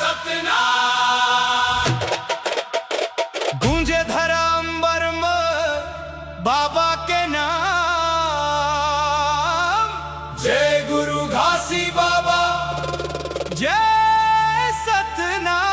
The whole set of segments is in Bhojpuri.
सतनाम। गूंजे धरा अंबर में बाबा के नाम। जय गुरु घासी बाबा, जय सतनाम।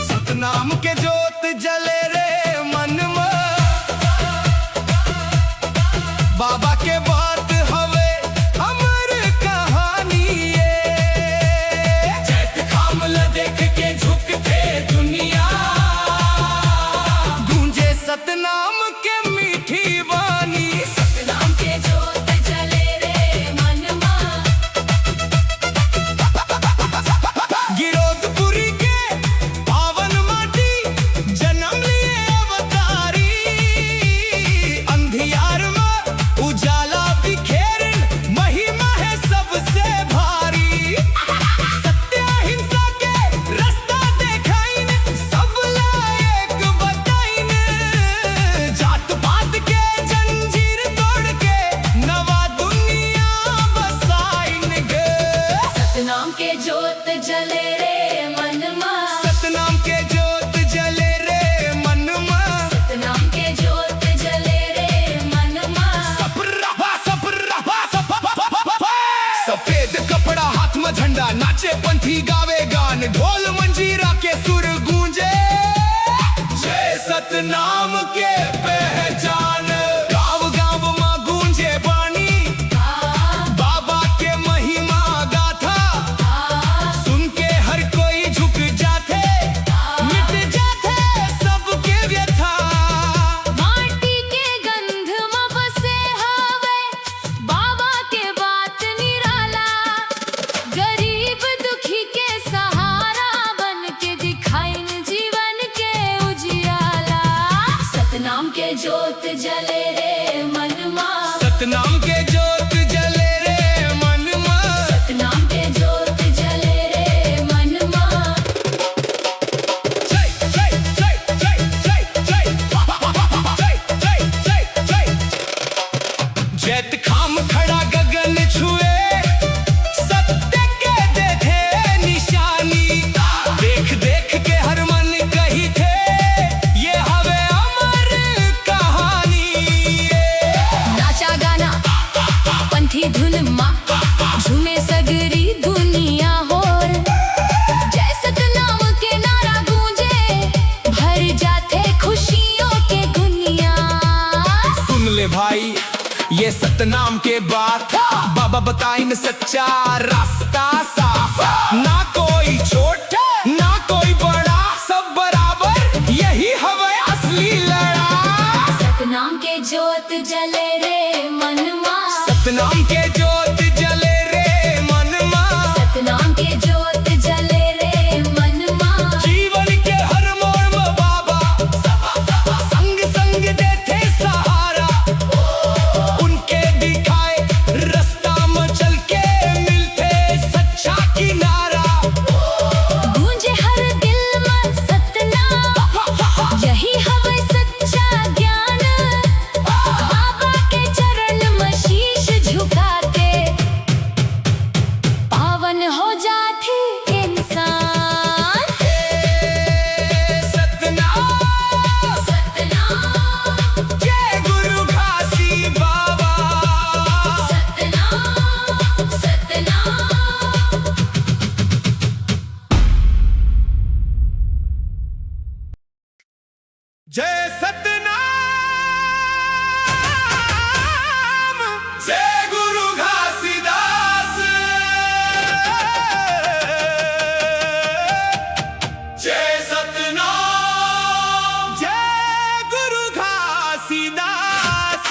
सतनाम के जोत जले रे मन में, बाबा के बात हवे अमर कहानी ये। चैत खामल देख के झुकते दुनिया, गूंजे सतनाम के मीठी वाणी। सतनाम के जोत जले रे मन में, गिरोधपुरी के पावन माटी जन्म लिए अवतारी। अंधियार में उजाला बिखेरन महिमा है सबसे भारी। सत्य अहिंसा के रास्ता देखाइन, सब लायक बताइन। जात पात के जंजीर तोड़ के नवा दुनिया बसाइन गे। सतनाम के जोत जले रे मन में, सतनाम के जोत जले रे मन में। सतनाम के जोत जले रे मन में। सफेद कपड़ा हाथ में झंडा, नाचे पंथी गावे गान। ढोल मंजीरा के सुर गूंजे, जय सतनाम के पहचान। गाँव गाँव में गूंजे बानी, बाबा के महिमा गाथा। सुन के हर कोई झुक जाते, मिट जाते सबके व्यथा। माटी के गंध में बसे हवे बाबा के बात निराला। गरीब दुखी के सहारा बन के दिखाइन जीवन के उजियाला। सतनाम के जोत जले रे मन में, सतनाम के जोत जले रे मन में। सतनाम के जोत जले रे मन में। जय जय जय जय जय जय जय जय। जैत खाम खड़ा गगन छुए, सत्य के देखे निशानी। देख देख के हर मन कही थे, ये हवे अमर कहानी। नाचा गाना पंथी धुन माँ, झूमे सगरी दुनिया होर। जय सतनाम के नारा गूंजे, भर जाते खुशियों के दुनिया। सुन ले भाई ये सतनाम के बात, बाबा बताइन सच्चा रास्ता साफ। ना कोई छोटा ना कोई बड़ा, सब बराबर यही हवे असली लड़ा। सतनाम के जोत जले रे मन में, सतनाम के जोत जले रे मन में। सतनाम के जोत जले रे मन में। जीवन के हर मोड़ में बाबा संग संग देते सहारा। उनके दिखाए रास्ता में चल के मिलते सच्चा किनारा। गूंजे हर दिल में सतनाम, यही हवे सच्चा ज्ञान। बाबा के चरण में शीश झुका के पावन हो जाती इंसान। सतनाम सतनाम जय गुरु घासी बाबा। सतनाम सतनाम। जय सतनाम जय गुरु घासीदास। जय सतनाम जय गुरु घासीदास।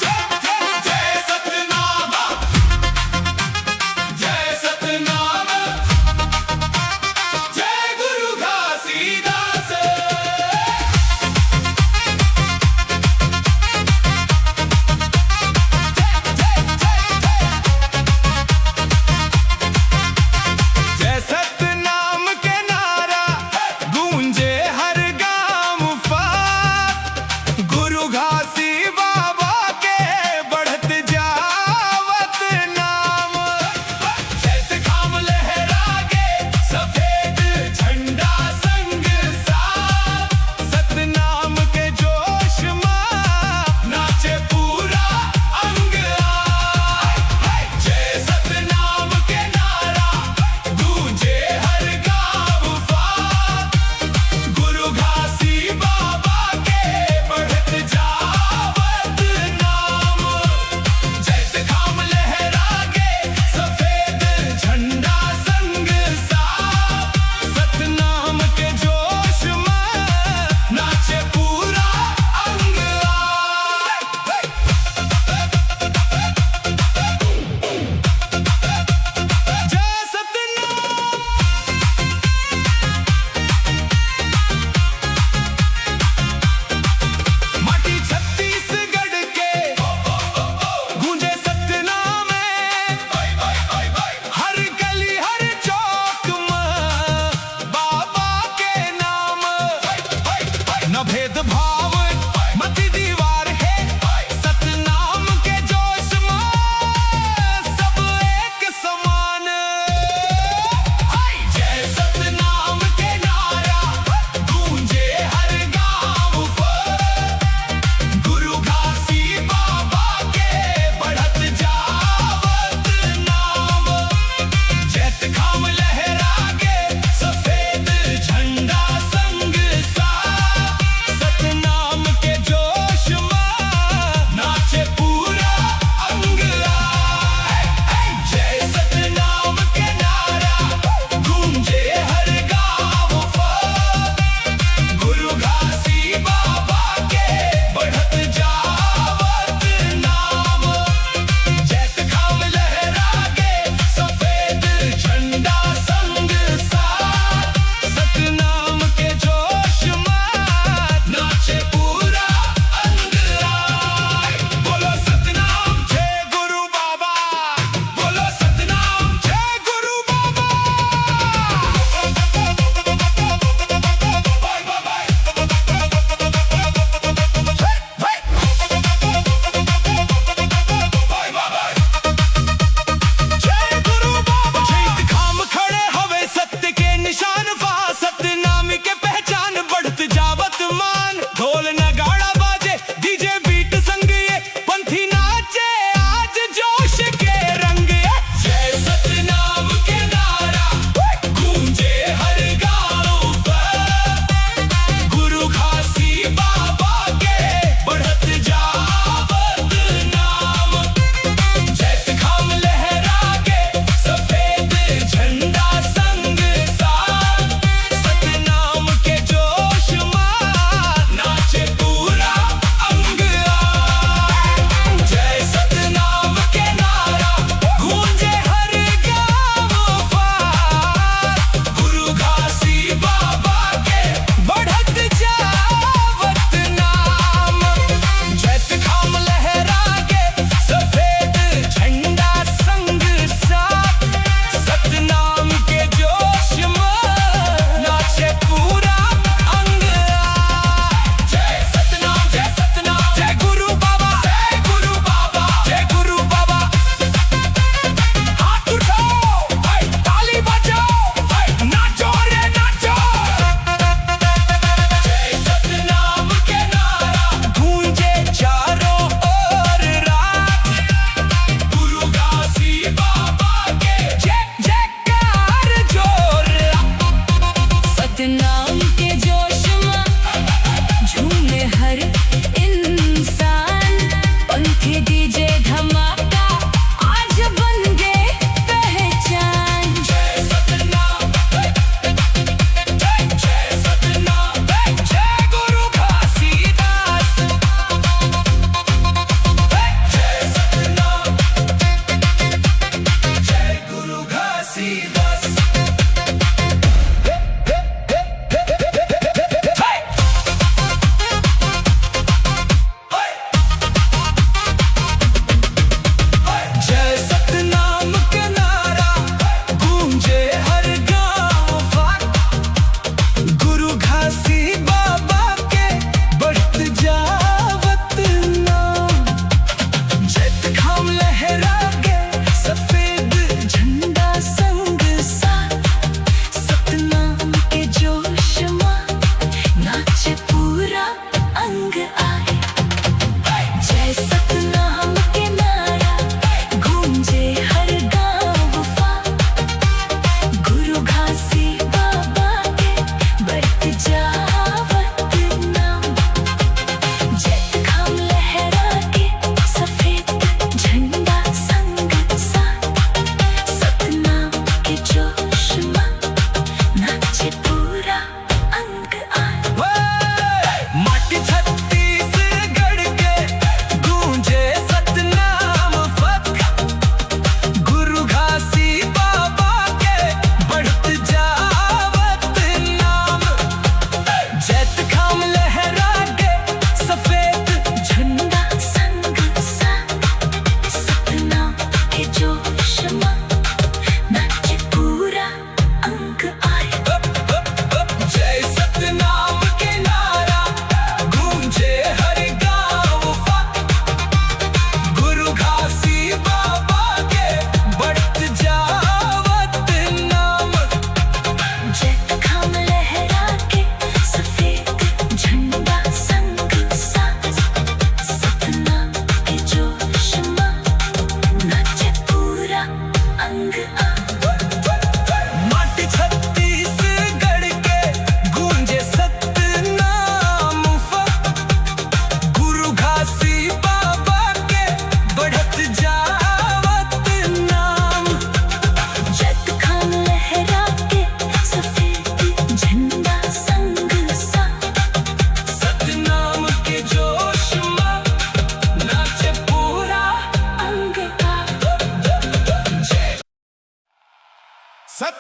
जय जय जय सतनाम, जय सतनाम।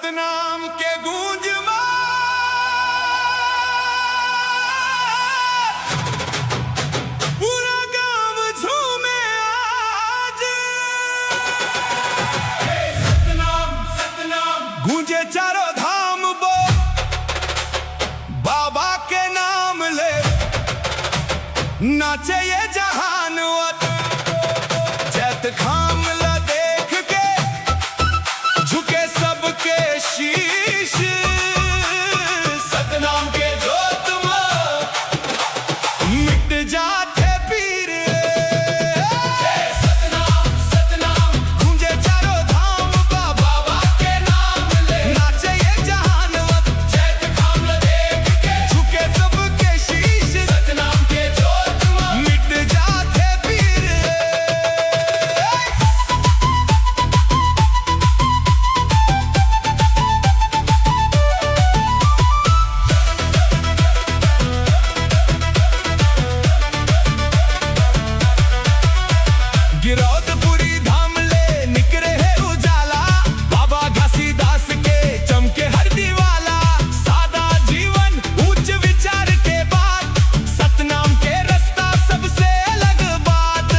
सतनाम के गूंज में पूरा गांव झूमे आज। सतनाम सतनाम गूंजे चारों धाम बो, बाबा के नाम ले नाचे ये जहान वत। जैत खाम ला देख के झुके सबके शीश। सतनाम के जोत में मिट जाते पीर। सतनाम सतनाम गूंजे चारों धाम बा, बाबा के नाम ले नाचे ये जहान वत। जैत खाम ला देख के झुके सबके शीश। सतनाम के जोत में मिट जाते पीर। गिरौदपुरी धाम ले निकरे है उजाला, बाबा घासीदास के चमके हर दीवाला। सादा जीवन उच्च विचार के बाद, सतनाम के रास्ता सबसे अलग बात।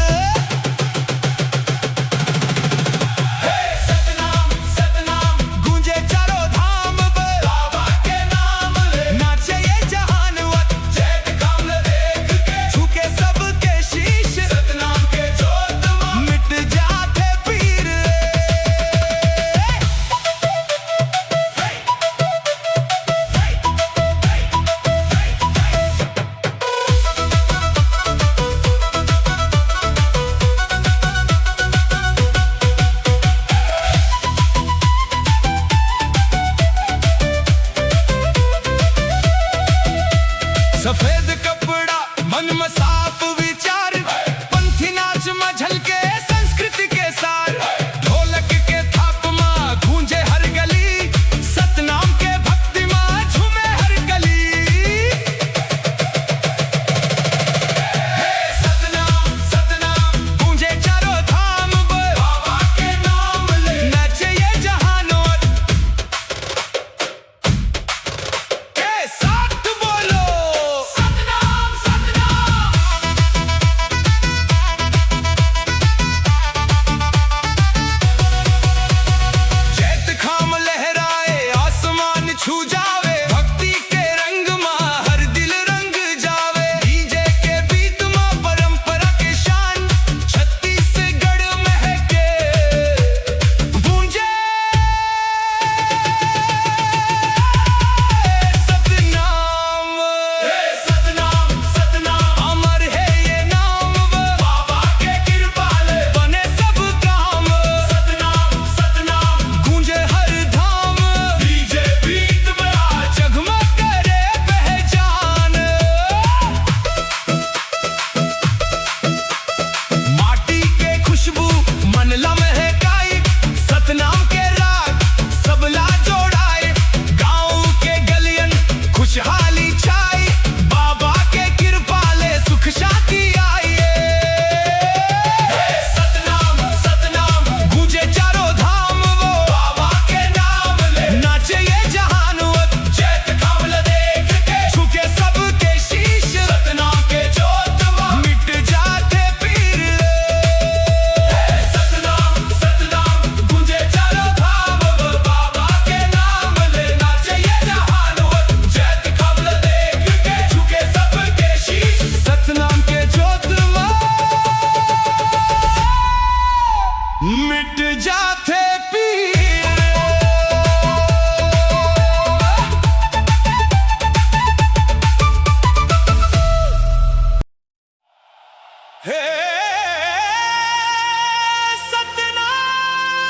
सतनाम सतनाम गूंजे चारों धाम बे, बाबा के नाम ले नाचे ये जहान वत। जैत खाम ला देख के झुके सबके शीश। सतनाम के जोत में मिट जाते पीर। सफेद कपड़ा मन में साफ विचार, पंथी नाच में झलके संस्कृति के सार। ढोलक के थाप में गूंजे हर गली, सतनाम के भक्ति में झूमे हर गली। सतनाम सतनाम गूंजे चारों धाम बे, बाबा के नाम ले नाचे ये जहान वत। के साथ बोलो सतनाम सतनाम। जैत खाम लहराए आसमान छू जावे, भक्ति के रंग में हर दिल रंग जावे। डीजे के बीत में परंपरा के शान, छत्तीसगढ़ महके गूंजे। सतनाम सतनाम सतनाम अमर है ये नाम, बाबा के कृपा ले बने सब काम। सतनाम सतनाम गूंजे हर धाम, डीजे बीत में आज जगमग करे पहचान। माटी के खुशबू मन ला महकाई, सतनाम के राग सबला जोड़ाए। गाँव के गलियन खुशहाली छाई, बाबा के कृपा ले सुख शांति आई। सतनाम सतनाम गूंजे चारों धाम वो, बाबा के नाम ले नाचे ये जहान वत। जैत खाम ला देख के झुके सबके शीश। सतनाम के जोत में मिट जाते पीर। सतनाम सतनाम गूंजे चारों धाम वो, बाबा के नाम ले नाचे ये जहान वत। जैत खाम ला देख के झुके सबके शीश। सतनाम के जोत में मिट जाते पीर। हे सतनाम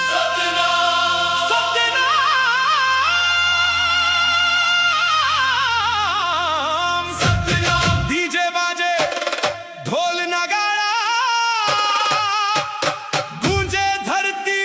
सतनाम सतनाम सतनाम। डीजे बाजे ढोल नगाड़ा, गूंजे धरती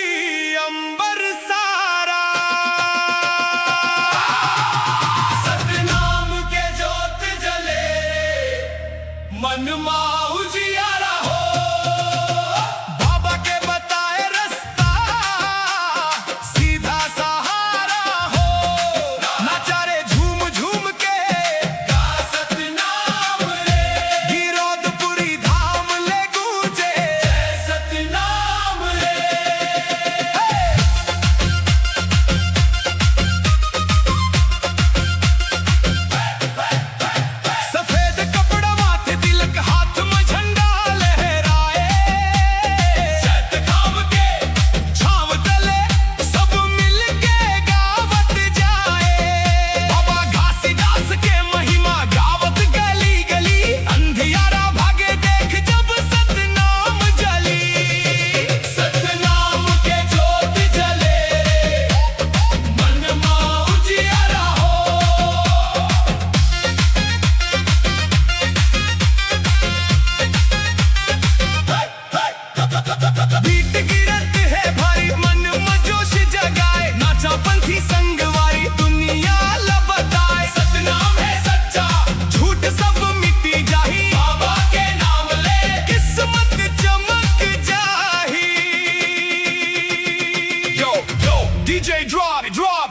DJ drop.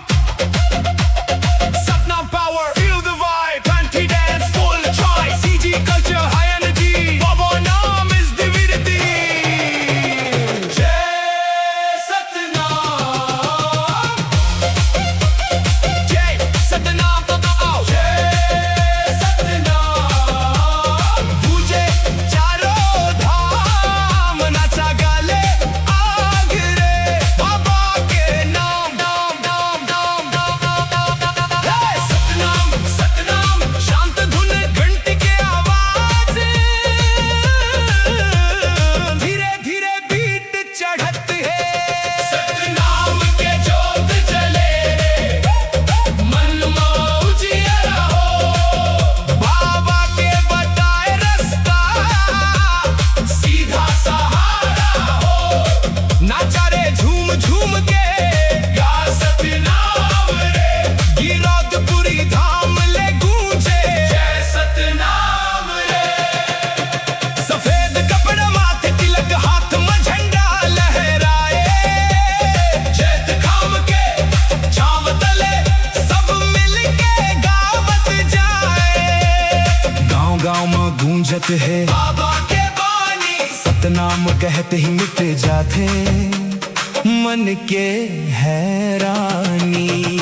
Satnam power, feel the vibe. Panty dance, full try. CG culture, high energy. Baba Naam is divinity. Jai Satnam. Jai Satnam. Jai Satnam. पूजे चारों धाम, नाचा गाले आगरे। बाबा के नाम, नाम, नाम, नाम, नाम, नाम, नाम। हे सतनाम, सतनाम, शांत धुन घंटी के आवाज। धीरे धीरे बीट चढ़त है। सतनाम के जोत जले, मन मौजिया हो। बाबा के बताए रास्ता, सीधा सहारा हो। नाचा रे झूम झूम के, गा सतनाम रे। गिरौदपुरी धाम ले गूंजे, जय सतनाम रे। सफेद कपड़ा माथे तिलक, हाथ में झंडा लहराए। चैत खाम के छाव तले, सब मिल के गावत जाए। गांव गांव में गूंजत है बाबा के बानी। सतनाम कहते ही मिट जाते मन के हैरानी।